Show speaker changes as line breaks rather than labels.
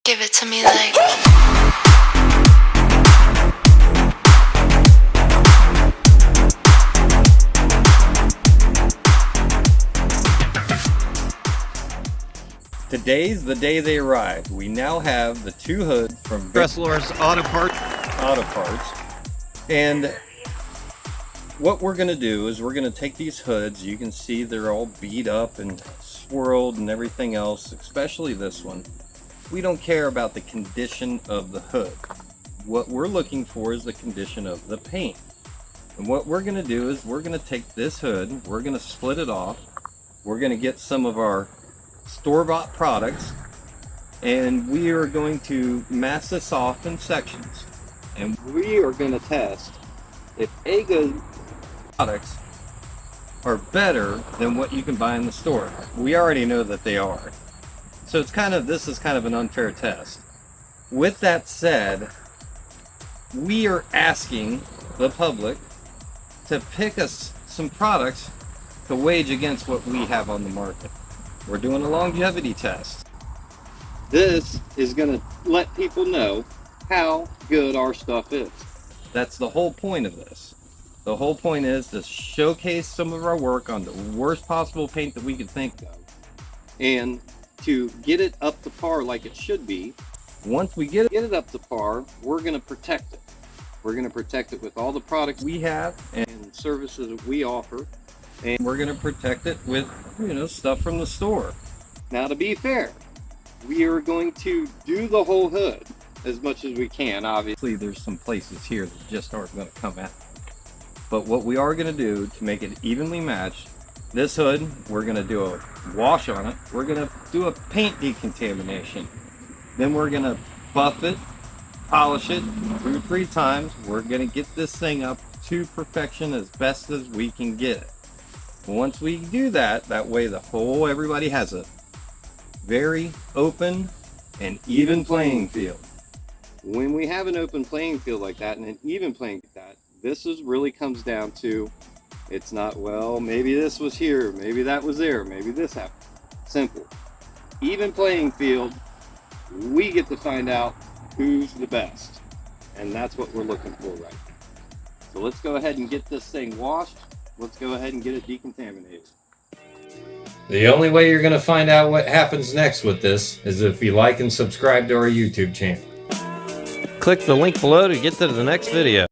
Give it to me like.
Today's the day they arrived. We now have the two hoods from
Dressler's Auto Parts.
And what we're going to do is we're going to take these hoods. You can see they're all beat up and swirled and everything else, especially this one. We don't care about the condition of the hood. What we're looking for is the condition of the paint. And what we're going to do is we're going to take this hood, we're going to split it off, we're going to get some of our store-bought products, and we are going to mass this off in sections, and we are going to test if AGA products are better than what you can buy in the store. We already know that they are, so this is kind of an unfair test. With that said, we are asking the public to pick us some products to wage against what we have on the market. We're doing a longevity test. This is going to let people know how good our stuff is. That's the whole point of this. The whole point is to showcase some of our work on the worst possible paint that we could think of, and to get it up to par like it should be. Once we get it up to par, we're going to protect it. We're going to protect it with all the products we have and services that we offer. And we're going to protect it with, stuff from the store. Now, to be fair, we are going to do the whole hood as much as we can. Obviously, there's some places here that just aren't going to come out. But what we are going to do to make it evenly matched, this hood, we're going to do a wash on it. We're going to do a paint decontamination. Then we're going to buff it, polish it 2-3 times. We're going to get this thing up to perfection as best as we can get it. Once we do that, that way everybody has a very open and even playing field. When we have an open playing field like that and an even playing like that, this really comes down to, it's not, well, maybe this was here, maybe that was there, maybe this happened. Simple. Even playing field, we get to find out who's the best. And that's what we're looking for right now. So let's go ahead and get this thing washed. Let's go ahead and get it decontaminated. The only way you're going to find out what happens next with this is if you like and subscribe to our YouTube channel.
Click the link below to get to the next video.